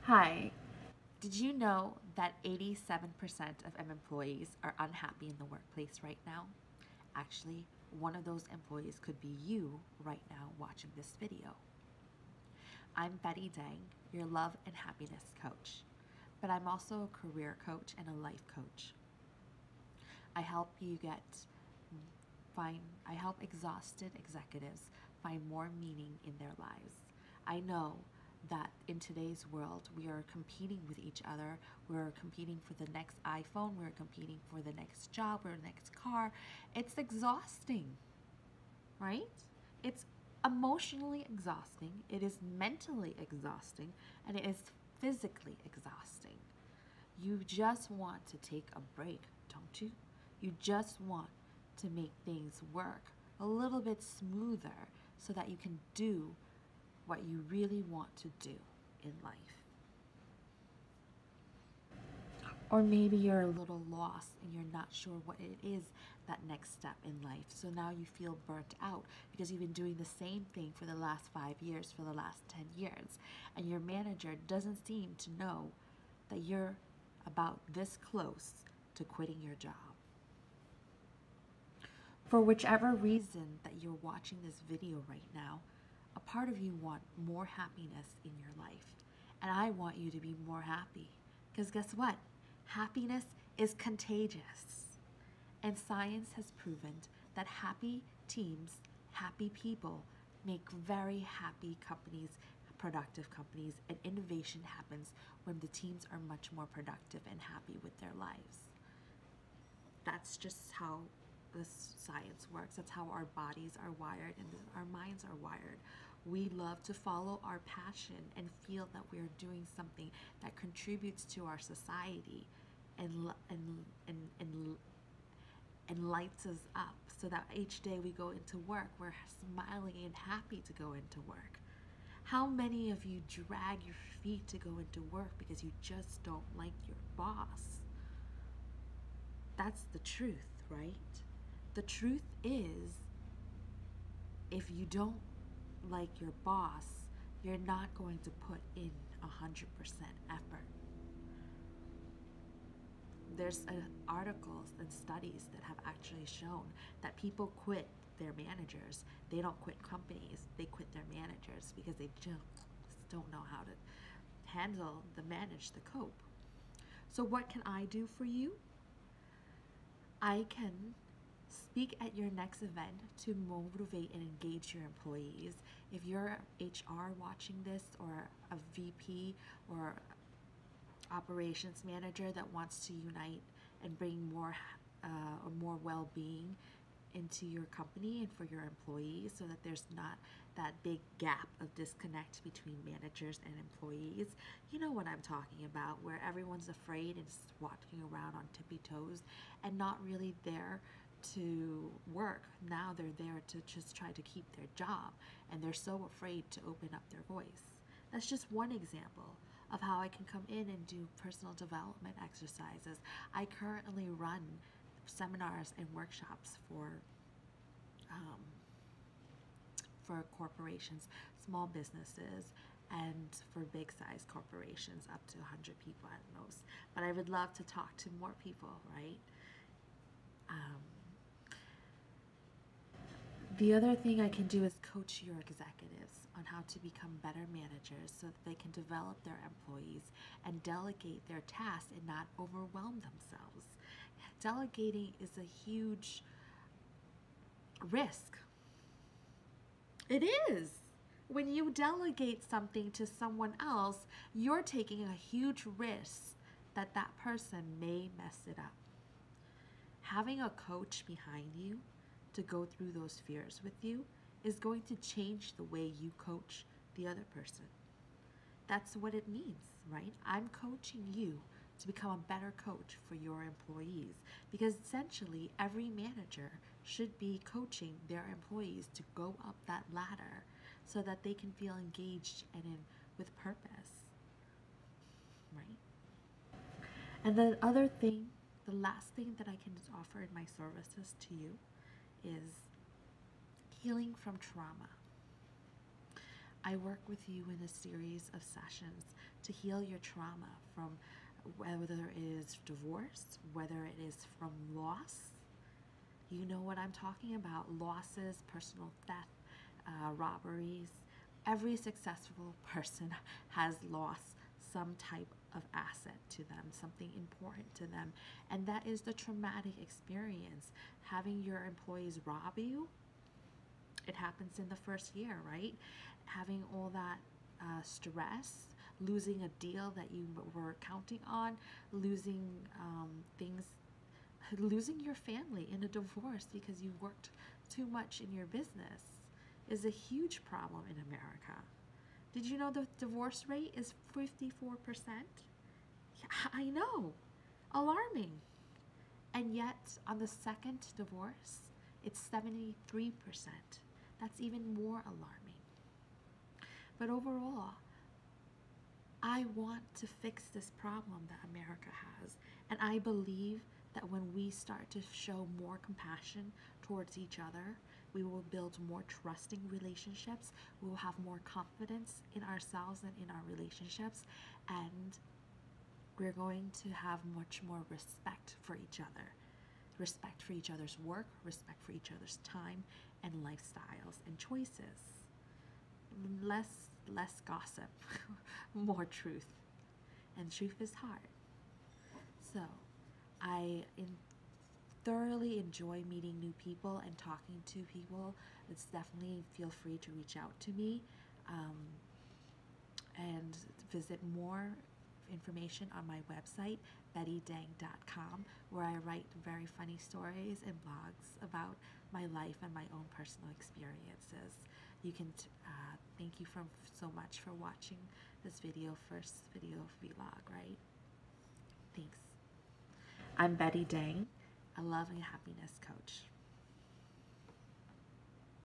Hi. Did you know that 87% of employees are unhappy in the workplace right now? Actually, one of those employees could be you right now watching this video. I'm Betty Dang, your love and happiness coach, but I'm also a career coach and a life coach. I help you I help exhausted executives find more meaning in their lives. I know that in today's world, we are competing with each other. We're competing for the next iPhone. We're competing for the next job or next car. It's exhausting, right? It's emotionally exhausting. It is mentally exhausting, and it is physically exhausting. You just want to take a break, don't you? You just want to make things work a little bit smoother so that you can do what you really want to do in life. Or maybe you're a little lost and you're not sure what it is, that next step in life. So now you feel burnt out because you've been doing the same thing for the last 5 years, for the last 10 years. And your manager doesn't seem to know that you're about this close to quitting your job. For whichever reason that you're watching this video right now, a part of you want more happiness in your life. And I want you to be more happy. Because guess what? Happiness is contagious. And science has proven that happy teams, happy people make very happy companies, productive companies, and innovation happens when the teams are much more productive and happy with their lives. That's just how this science works. That's how our bodies are wired and our minds are wired. We love to follow our passion and feel that we're doing something that contributes to our society and lights us up, so that each day we go into work, we're smiling and happy to go into work. How many of you drag your feet to go into work because you just don't like your boss? That's the truth, right? The truth is, if you don't like your boss, you're not going to put in 100% effort. There's articles and studies that have actually shown that people quit their managers. They don't quit companies, they quit their managers because they just don't know how to manage the cope. So what can I do for you? I can speak at your next event to motivate and engage your employees. If you're HR watching this, or a VP or operations manager that wants to unite and bring more well-being into your company and for your employees, so that there's not that big gap of disconnect between managers and employees. You know what I'm talking about, where everyone's afraid and walking around on tippy toes and not really there to work. Now they're there to just try to keep their job, and they're so afraid to open up their voice. That's just one example of how I can come in and do personal development exercises. I currently run seminars and workshops for corporations, small businesses, and for big size corporations up to 100 people at most. But I would love to talk to more people, right? The other thing I can do is coach your executives on how to become better managers so that they can develop their employees and delegate their tasks and not overwhelm themselves. Delegating is a huge risk. It is. When you delegate something to someone else, you're taking a huge risk that that person may mess it up. Having a coach behind you to go through those fears with you is going to change the way you coach the other person. That's what it means, right? I'm coaching you to become a better coach for your employees, because essentially every manager should be coaching their employees to go up that ladder so that they can feel engaged and with purpose, right? And the last thing that I can offer in my services to you is healing from trauma. I work with you in a series of sessions to heal your trauma from whether it is divorce, whether it is from loss. You know what I'm talking about: losses, personal theft, robberies. Every successful person has lost some type of asset to them, something important to them. And that is the traumatic experience. Having your employees rob you, it happens in the first year, right? Having all that stress, losing a deal that you were counting on, losing things, losing your family in a divorce because you worked too much in your business is a huge problem in America. Did you know the divorce rate is 54%? Yeah, I know, alarming. And yet, on the second divorce, it's 73%. That's even more alarming. But overall, I want to fix this problem that America has. And I believe that when we start to show more compassion towards each other, we will build more trusting relationships. We will have more confidence in ourselves and in our relationships. And we're going to have much more respect for each other. Respect for each other's work, respect for each other's time and lifestyles and choices. Less gossip, more truth. And truth is hard. So I thoroughly enjoy meeting new people and talking to people. It's definitely, feel free to reach out to me and visit more information on my website, bettydang.com, where I write very funny stories and blogs about my life and my own personal experiences. You can thank you so much for watching this video, first video vlog, right? Thanks. I'm Betty Dang, a love and happiness coach.